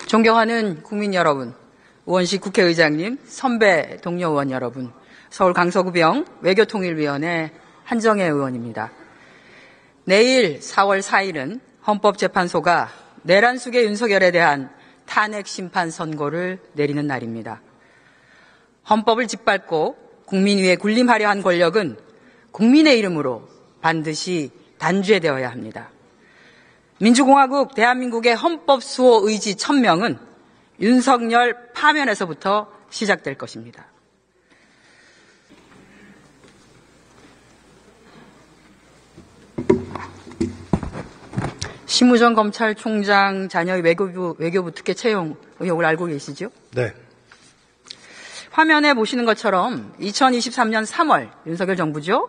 존경하는 국민 여러분, 우원식 국회의장님, 선배 동료 의원 여러분, 서울 강서구병 외교통일위원회 한정혜 의원입니다. 내일 4월 4일은 헌법재판소가 내란숙의 윤석열에 대한 탄핵 심판 선고를 내리는 날입니다. 헌법을 짓밟고 국민 위에 군림하려 한 권력은 국민의 이름으로 반드시 단죄되어야 합니다. 민주공화국 대한민국의 헌법 수호 의지 천명은 윤석열 파면에서부터 시작될 것입니다. 심우정 검찰총장 자녀의 외교부 특혜 채용 의혹을 알고 계시죠? 네. 화면에 보시는 것처럼 2023년 3월 윤석열 정부죠.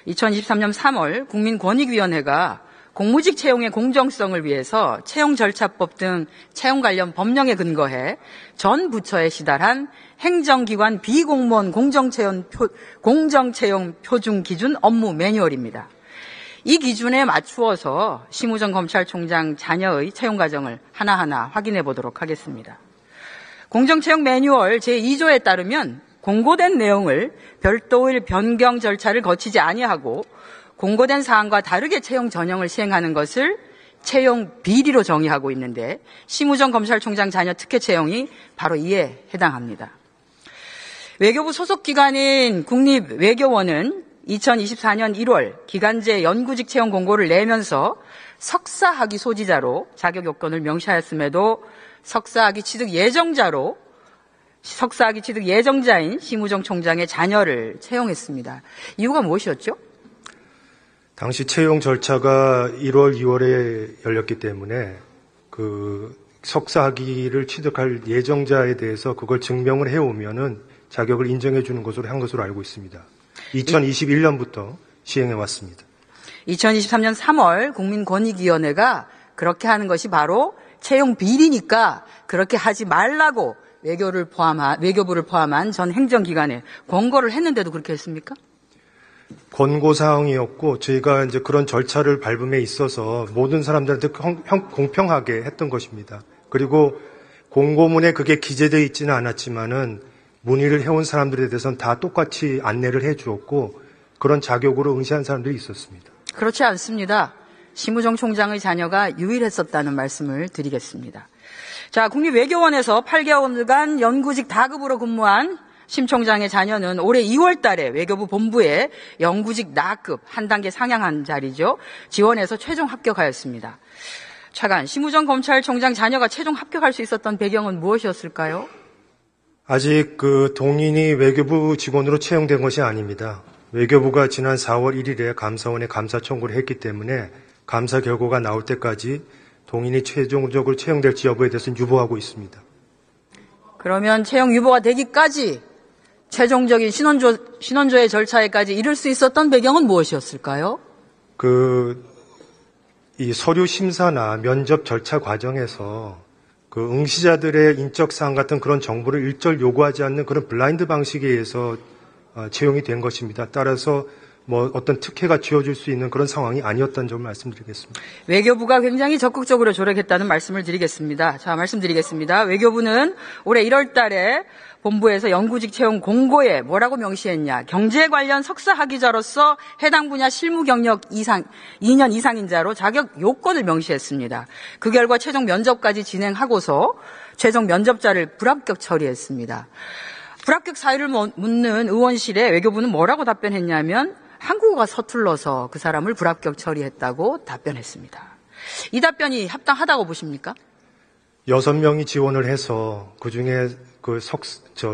2023년 3월 국민권익위원회가 공무직 채용의 공정성을 위해서 채용절차법 등 채용 관련 법령에 근거해 전 부처에 시달한 행정기관 비공무원 공정채용 표준 기준 업무 매뉴얼입니다. 이 기준에 맞추어서 심우정 검찰총장 자녀의 채용 과정을 하나하나 확인해 보도록 하겠습니다. 공정채용 매뉴얼 제2조에 따르면 공고된 내용을 별도의 변경 절차를 거치지 아니하고 공고된 사항과 다르게 채용 전형을 시행하는 것을 채용 비리로 정의하고 있는데 심우정 검찰총장 자녀 특혜 채용이 바로 이에 해당합니다. 외교부 소속 기관인 국립외교원은 2024년 1월 기간제 연구직 채용 공고를 내면서 석사학위 소지자로 자격 요건을 명시하였음에도 석사학위 취득 예정자인 심우정 총장의 자녀를 채용했습니다. 이유가 무엇이었죠? 당시 채용 절차가 1월, 2월에 열렸기 때문에 그 석사학위를 취득할 예정자에 대해서 그걸 증명을 해오면은 자격을 인정해 주는 것으로 한 것으로 알고 있습니다. 2021년부터 시행해 왔습니다. 2023년 3월 국민권익위원회가 그렇게 하는 것이 바로 채용 비리니까 그렇게 하지 말라고 외교부를 포함한 전 행정기관에 권고를 했는데도 그렇게 했습니까? 권고 사항이었고 저희가 이제 그런 절차를 밟음에 있어서 모든 사람들한테 공평하게 했던 것입니다. 그리고 공고문에 그게 기재되어 있지는 않았지만은 문의를 해온 사람들에 대해서는 다 똑같이 안내를 해 주었고 그런 자격으로 응시한 사람들이 있었습니다. 그렇지 않습니다. 심우정 총장의 자녀가 유일했었다는 말씀을 드리겠습니다. 자, 국립외교원에서 8개월간 연구직 다급으로 근무한 심 총장의 자녀는 올해 2월 달에 외교부 본부에 연구직 나급 한 단계 상향한 자리죠. 지원해서 최종 합격하였습니다. 차관, 심우정 검찰총장 자녀가 최종 합격할 수 있었던 배경은 무엇이었을까요? 아직 그 동인이 외교부 직원으로 채용된 것이 아닙니다. 외교부가 지난 4월 1일에 감사원에 감사 청구를 했기 때문에 감사 결과가 나올 때까지 동인이 최종적으로 채용될지 여부에 대해서는 유보하고 있습니다. 그러면 채용 유보가 되기까지 최종적인 신원조회 절차에까지 이를 수 있었던 배경은 무엇이었을까요? 이 서류 심사나 면접 절차 과정에서 그 응시자들의 인적 사항 같은 그런 정보를 일절 요구하지 않는 그런 블라인드 방식에 의해서 채용이 된 것입니다. 따라서 어떤 특혜가 쥐어질 수 있는 그런 상황이 아니었다는 점을 말씀드리겠습니다. 외교부가 굉장히 적극적으로 조력했다는 말씀을 드리겠습니다. 자, 말씀드리겠습니다. 외교부는 올해 1월 달에 본부에서 연구직 채용 공고에 뭐라고 명시했냐. 경제 관련 석사학위자로서 해당 분야 실무 경력 2년 이상인 자로 자격 요건을 명시했습니다. 그 결과 최종 면접까지 진행하고서 최종 면접자를 불합격 처리했습니다. 불합격 사유를 묻는 의원실에 외교부는 뭐라고 답변했냐면 한국어가 서툴러서 그 사람을 불합격 처리했다고 답변했습니다. 이 답변이 합당하다고 보십니까? 6명이 지원을 해서 그중에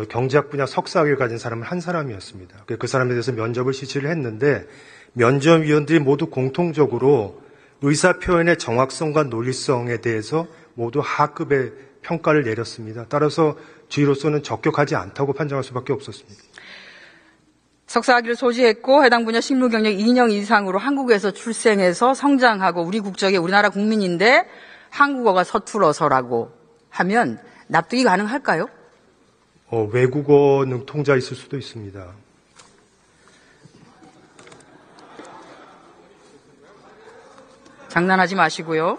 경제학 분야 석사학위를 가진 사람은 한 사람이었습니다. 그 사람에 대해서 면접을 실시를 했는데 면접위원들이 모두 공통적으로 의사표현의 정확성과 논리성에 대해서 모두 하급의 평가를 내렸습니다. 따라서 주의로서는 적격하지 않다고 판정할 수밖에 없었습니다. 석사학위를 소지했고 해당 분야 실무 경력 2년 이상으로 한국에서 출생해서 성장하고 우리 국적의 우리나라 국민인데 한국어가 서툴어서라고 하면 납득이 가능할까요? 외국어 능통자 있을 수도 있습니다. 장난하지 마시고요.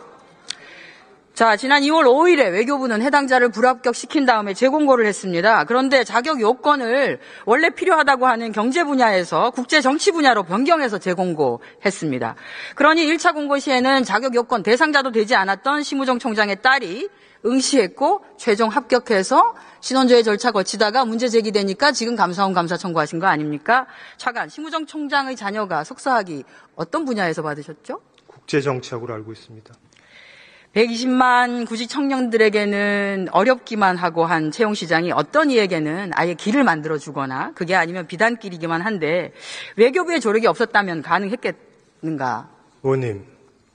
자, 지난 2월 5일에 외교부는 해당자를 불합격시킨 다음에 재공고를 했습니다. 그런데 자격 요건을 원래 필요하다고 하는 경제 분야에서 국제 정치 분야로 변경해서 재공고했습니다. 그러니 1차 공고 시에는 자격 요건 대상자도 되지 않았던 심우정 총장의 딸이 응시했고 최종 합격해서 신원조회 절차 거치다가 문제 제기되니까 지금 감사원 감사 청구하신 거 아닙니까? 차관, 심우정 총장의 자녀가 석사학위 어떤 분야에서 받으셨죠? 국제정치학으로 알고 있습니다. 120만 구직 청년들에게는 어렵기만 하고 한 채용 시장이 어떤 이에게는 아예 길을 만들어주거나 그게 아니면 비단길이기만 한데 외교부의 조력이 없었다면 가능했겠는가? 의원님,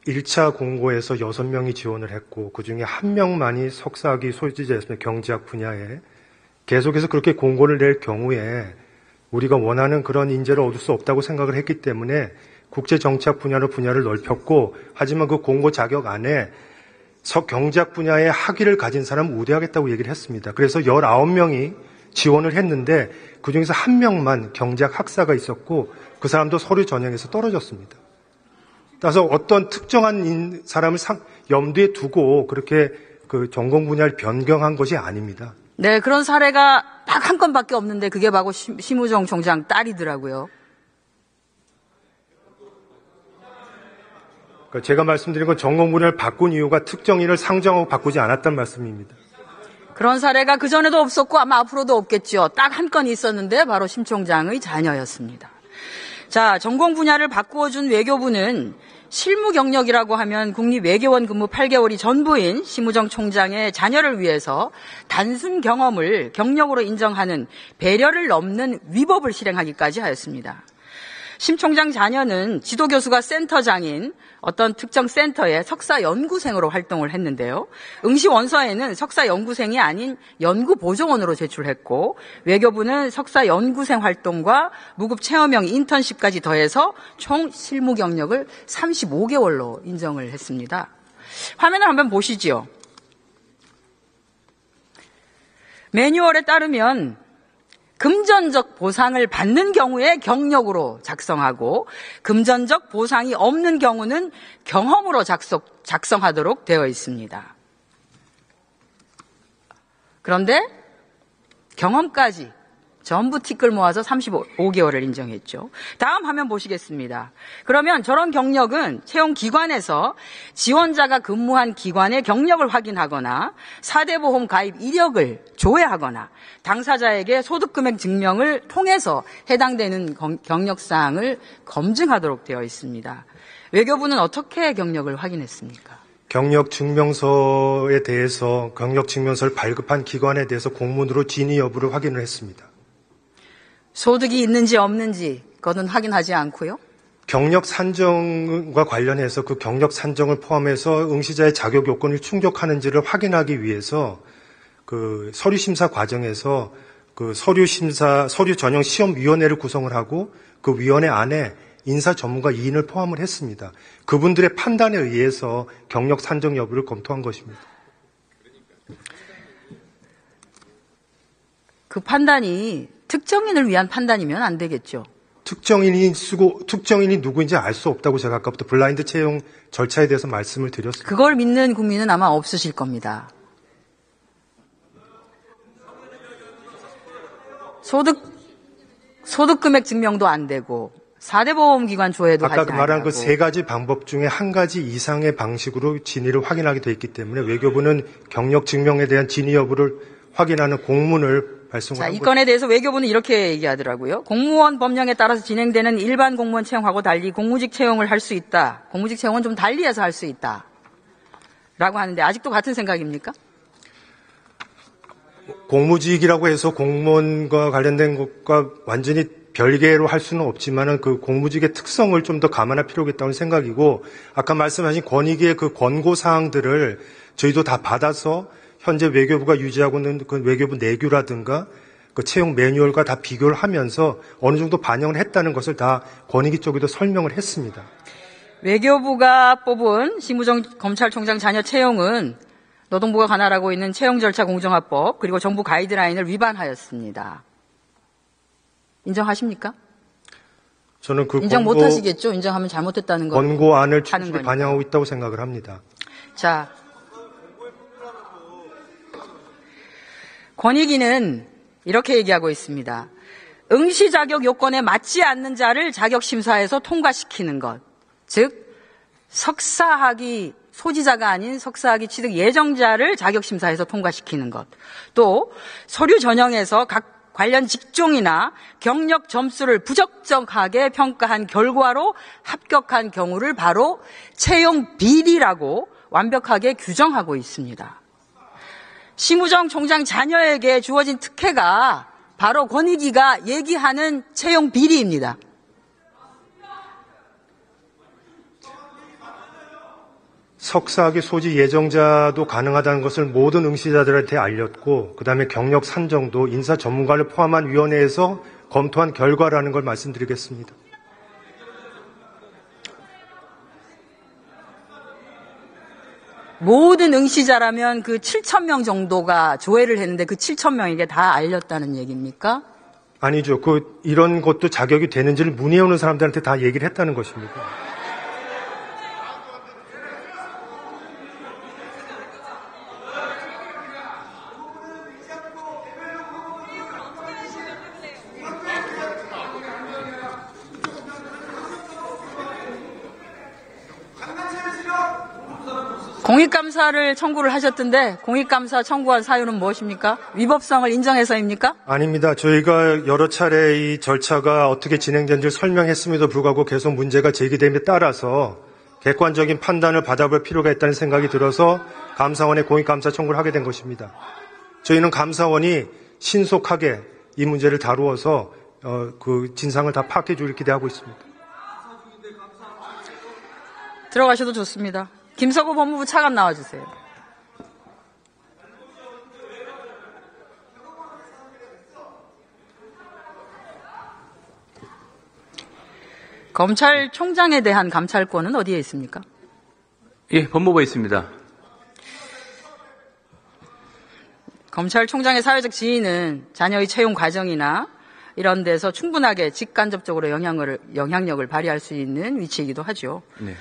1차 공고에서 6명이 지원을 했고 그중에 1명만이 석사학위 소지자였습니다. 경제학 분야에. 계속해서 그렇게 공고를 낼 경우에 우리가 원하는 그런 인재를 얻을 수 없다고 생각을 했기 때문에 국제정치학 분야로 분야를 넓혔고 하지만 그 공고 자격 안에 경제학 분야에 학위를 가진 사람을 우대하겠다고 얘기를 했습니다. 그래서 19명이 지원을 했는데 그중에서 1명만 경제학 학사가 있었고 그 사람도 서류 전형에서 떨어졌습니다. 따라서 어떤 특정한 사람을 염두에 두고 그렇게 그 전공 분야를 변경한 것이 아닙니다. 네, 그런 사례가 딱 한 건밖에 없는데 그게 바로 심우정 총장 딸이더라고요. 제가 말씀드린 건 전공 분야를 바꾼 이유가 특정인을 상정하고 바꾸지 않았단 말씀입니다. 그런 사례가 그전에도 없었고 아마 앞으로도 없겠죠. 딱 한 건 있었는데 바로 심 총장의 자녀였습니다. 자, 전공 분야를 바꾸어준 외교부는 실무 경력이라고 하면 국립외교원 근무 8개월이 전부인 심우정 총장의 자녀를 위해서 단순 경험을 경력으로 인정하는 배려를 넘는 위법을 실행하기까지 하였습니다. 심 총장 자녀는 지도교수가 센터장인 어떤 특정 센터의 석사 연구생으로 활동을 했는데요. 응시 원서에는 석사 연구생이 아닌 연구보조원으로 제출했고 외교부는 석사 연구생 활동과 무급 체험형 인턴십까지 더해서 총 실무 경력을 35개월로 인정을 했습니다. 화면을 한번 보시죠. 매뉴얼에 따르면 금전적 보상을 받는 경우에 경력으로 작성하고 금전적 보상이 없는 경우는 경험으로 작성하도록 되어 있습니다. 그런데 경험까지 전부 티끌 모아서 35개월을 인정했죠. 다음 화면 보시겠습니다. 그러면 저런 경력은 채용기관에서 지원자가 근무한 기관의 경력을 확인하거나 4대 보험 가입 이력을 조회하거나 당사자에게 소득금액 증명을 통해서 해당되는 경력사항을 검증하도록 되어 있습니다. 외교부는 어떻게 경력을 확인했습니까? 경력증명서에 대해서 경력증명서를 발급한 기관에 대해서 공문으로 진위 여부를 확인을 했습니다. 소득이 있는지 없는지 그거는 확인하지 않고요. 경력 산정과 관련해서 그 경력 산정을 포함해서 응시자의 자격 요건을 충족하는지를 확인하기 위해서 그 서류 심사 과정에서 그 서류 전형 시험위원회를 구성을 하고 그 위원회 안에 인사 전문가 2인을 포함을 했습니다. 그분들의 판단에 의해서 경력 산정 여부를 검토한 것입니다. 그 판단이 특정인을 위한 판단이면 안 되겠죠. 특정인이 누구인지 알 수 없다고 제가 아까부터 블라인드 채용 절차에 대해서 말씀을 드렸습니다. 그걸 믿는 국민은 아마 없으실 겁니다. 소득금액 증명도 안 되고 4대 보험기관 조회도 하지 아까 말한 않고. 그 세 가지 방법 중에 한 가지 이상의 방식으로 진위를 확인하게 돼 있기 때문에 외교부는 경력 증명에 대한 진위 여부를 확인하는 공문을 자, 이 건에 대해서 외교부는 이렇게 얘기하더라고요. 공무원 법령에 따라서 진행되는 일반 공무원 채용하고 달리 공무직 채용을 할 수 있다. 공무직 채용은 좀 달리해서 할 수 있다. 라고 하는데 아직도 같은 생각입니까? 공무직이라고 해서 공무원과 관련된 것과 완전히 별개로 할 수는 없지만은 그 공무직의 특성을 좀 더 감안할 필요가 있다는 생각이고 아까 말씀하신 권익위의 그 권고 사항들을 저희도 다 받아서 현재 외교부가 유지하고 있는 그 외교부 내규라든가 그 채용 매뉴얼과 다 비교를 하면서 어느 정도 반영을 했다는 것을 다 권익위 쪽에도 설명을 했습니다. 외교부가 뽑은 심우정 검찰총장 자녀 채용은 노동부가 관할하고 있는 채용절차 공정화법 그리고 정부 가이드라인을 위반하였습니다. 인정하십니까? 저는 그 인정 못하시겠죠? 인정하면 잘못했다는 거. 권고안을 충실히 반영하고 있다고 생각을 합니다. 자, 권익위는 이렇게 얘기하고 있습니다. 응시 자격 요건에 맞지 않는 자를 자격심사에서 통과시키는 것, 즉 석사학위 소지자가 아닌 석사학위 취득 예정자를 자격심사에서 통과시키는 것, 또 서류 전형에서 각 관련 직종이나 경력 점수를 부적정하게 평가한 결과로 합격한 경우를 바로 채용 비리라고 완벽하게 규정하고 있습니다. 심우정 총장 자녀에게 주어진 특혜가 바로 권익위가 얘기하는 채용 비리입니다. 석사학위 소지 예정자도 가능하다는 것을 모든 응시자들한테 알렸고, 그다음에 경력 산정도 인사 전문가를 포함한 위원회에서 검토한 결과라는 걸 말씀드리겠습니다. 모든 응시자라면 그 7,000명 정도가 조회를 했는데 그 7,000명에게 다 알렸다는 얘기입니까? 아니죠. 이런 것도 자격이 되는지를 문의해오는 사람들한테 다 얘기를 했다는 것입니다. 공익감사를 청구를 하셨던데 공익감사 청구한 사유는 무엇입니까? 위법성을 인정해서입니까? 아닙니다. 저희가 여러 차례 이 절차가 어떻게 진행된지를 설명했음에도 불구하고 계속 문제가 제기됨에 따라서 객관적인 판단을 받아볼 필요가 있다는 생각이 들어서 감사원에 공익감사 청구를 하게 된 것입니다. 저희는 감사원이 신속하게 이 문제를 다루어서 그 진상을 다 파악해 주길 기대하고 있습니다. 들어가셔도 좋습니다. 김석우 법무부 차관 나와주세요. 검찰총장에 대한 감찰권은 어디에 있습니까? 예, 법무부에 있습니다. 검찰총장의 사회적 지위는 자녀의 채용 과정이나 이런 데서 충분하게 직간접적으로 영향력을 발휘할 수 있는 위치이기도 하죠. 네.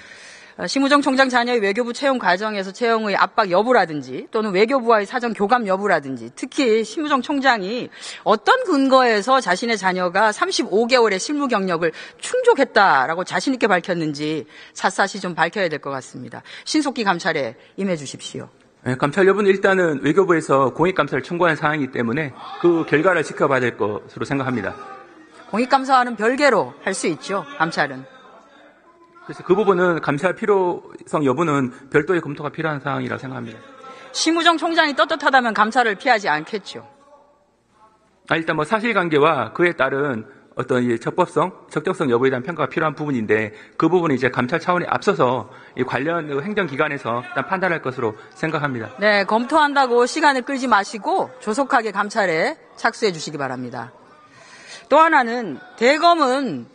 심우정 총장 자녀의 외교부 채용 과정에서 채용의 압박 여부라든지 또는 외교부와의 사전 교감 여부라든지 특히 심우정 총장이 어떤 근거에서 자신의 자녀가 35개월의 실무 경력을 충족했다라고 자신 있게 밝혔는지 샅샅이 좀 밝혀야 될 것 같습니다. 신속히 감찰에 임해 주십시오. 네, 감찰 여부는 일단은 외교부에서 공익감사를 청구한 사항이기 때문에 그 결과를 지켜봐야 될 것으로 생각합니다. 공익감사와는 별개로 할 수 있죠, 감찰은. 그래서 그 부분은 감찰 필요성 여부는 별도의 검토가 필요한 사항이라고 생각합니다. 심우정 총장이 떳떳하다면 감찰을 피하지 않겠죠. 일단 뭐 사실관계와 그에 따른 어떤 이제 적법성, 적정성 여부에 대한 평가가 필요한 부분인데 그 부분은 이제 감찰 차원에 앞서서 이 관련 행정기관에서 일단 판단할 것으로 생각합니다. 네, 검토한다고 시간을 끌지 마시고 조속하게 감찰에 착수해 주시기 바랍니다. 또 하나는 대검은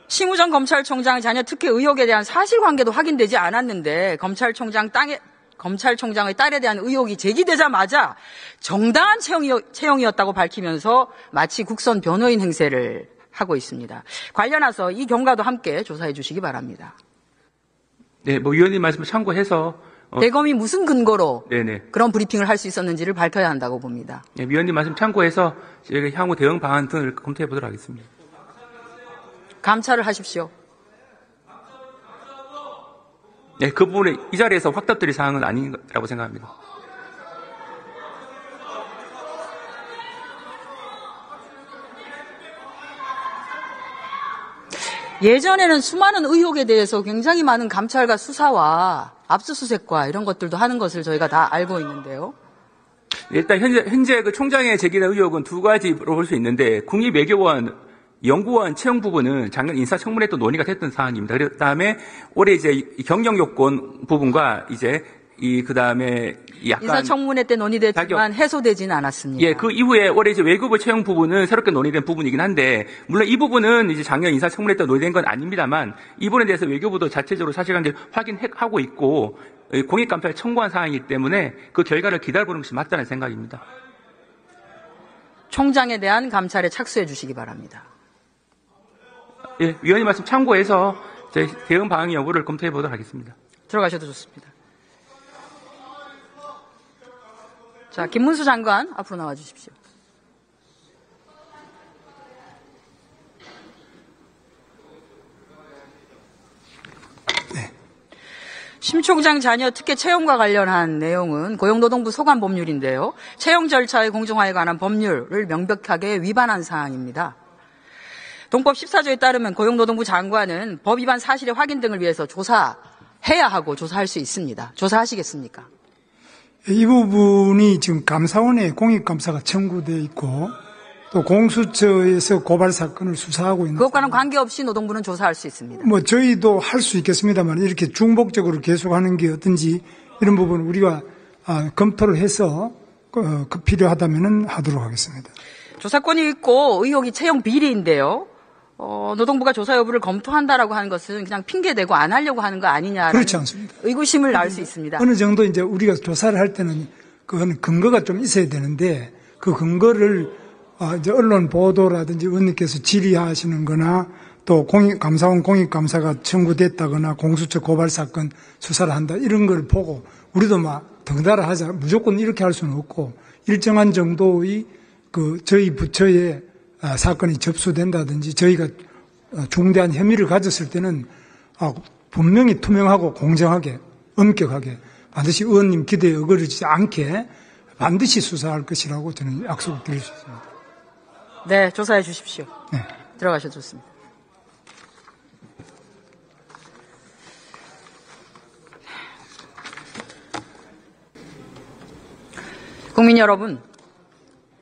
심우정 검찰총장 자녀 특혜 의혹에 대한 사실관계도 확인되지 않았는데 검찰총장의 딸에 대한 의혹이 제기되자마자 정당한 채용이었다고 밝히면서 마치 국선 변호인 행세를 하고 있습니다. 관련해서 이 경과도 함께 조사해 주시기 바랍니다. 네, 뭐 위원님 말씀을 참고해서 대검이 무슨 근거로 네네. 그런 브리핑을 할 수 있었는지를 밝혀야 한다고 봅니다. 네, 위원님 말씀 참고해서 저희가 향후 대응 방안 등을 검토해 보도록 하겠습니다. 감찰을 하십시오. 네, 그 부분에 이 자리에서 확답드릴 사항은 아니라고 생각합니다. 예전에는 수많은 의혹에 대해서 굉장히 많은 감찰과 수사와 압수수색과 이런 것들도 하는 것을 저희가 다 알고 있는데요. 일단 현재 그 총장의 제기된 의혹은 두 가지로 볼 수 있는데 국립외교원 연구원 채용 부분은 작년 인사청문회 또 논의가 됐던 사안입니다. 그 다음에 올해 이제 경영 요건 부분과 이제 그다음에 약간 인사청문회 때 논의됐지만 해소되지는 않았습니다. 예, 그 이후에 올해 이제 외교부 채용 부분은 새롭게 논의된 부분이긴 한데 물론 이 부분은 이제 작년 인사청문회 때 논의된 건 아닙니다만 이 부분에 대해서 외교부도 자체적으로 사실관계를 확인하고 있고 공익감사를 청구한 사항이기 때문에 그 결과를 기다려보는 것이 맞다는 생각입니다. 총장에 대한 감찰에 착수해 주시기 바랍니다. 예, 위원님 말씀 참고해서 저희 대응 방안 여부를 검토해 보도록 하겠습니다. 들어가셔도 좋습니다. 자, 김문수 장관 앞으로 나와 주십시오. 심 총장 자녀 특혜 채용과 관련한 내용은 고용노동부 소관법률인데요. 채용 절차의 공정화에 관한 법률을 명백하게 위반한 사항입니다. 동법 14조에 따르면 고용노동부 장관은 법 위반 사실의 확인 등을 위해서 조사해야 하고 조사할 수 있습니다. 조사하시겠습니까? 이 부분이 지금 감사원에 공익감사가 청구되어 있고 또 공수처에서 고발 사건을 수사하고 있는 그것과는 관계없이 노동부는 조사할 수 있습니다. 뭐 저희도 할 수 있겠습니다만 이렇게 중복적으로 계속하는 게 어떤지 이런 부분 우리가 검토를 해서 필요하다면은 하도록 하겠습니다. 조사권이 있고 의혹이 채용 비리인데요. 노동부가 조사 여부를 검토한다라고 하는 것은 그냥 핑계대고 안 하려고 하는 거 아니냐라는 그렇지 않습니다. 의구심을 낳을 수 있습니다. 어느 정도 이제 우리가 조사를 할 때는 그거는 근거가 좀 있어야 되는데 그 근거를 이제 언론 보도라든지 의원님께서 질의하시는 거나 또 감사원 공익감사가 청구됐다거나 공수처 고발 사건 수사를 한다 이런 걸 보고 우리도 막 덩달아 하자 무조건 이렇게 할 수는 없고 일정한 정도의 저희 부처에 사건이 접수된다든지 저희가 중대한 혐의를 가졌을 때는 분명히 투명하고 공정하게 엄격하게 반드시 의원님 기대에 어그러지지 않게 반드시 수사할 것이라고 저는 약속을 드릴 수 있습니다. 네, 조사해 주십시오. 네. 들어가셔도 좋습니다. 국민 여러분,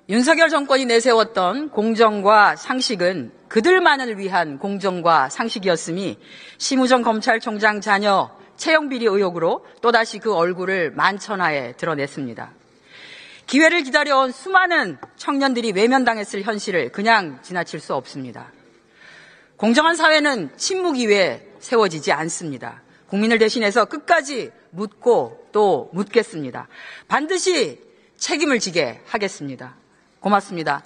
윤석열 정권이 내세웠던 공정과 상식은 그들만을 위한 공정과 상식이었음이 심우정 검찰총장 자녀 채용비리 의혹으로 또다시 그 얼굴을 만천하에 드러냈습니다. 기회를 기다려온 수많은 청년들이 외면당했을 현실을 그냥 지나칠 수 없습니다. 공정한 사회는 침묵 위에 세워지지 않습니다. 국민을 대신해서 끝까지 묻고 또 묻겠습니다. 반드시 책임을 지게 하겠습니다. 고맙습니다.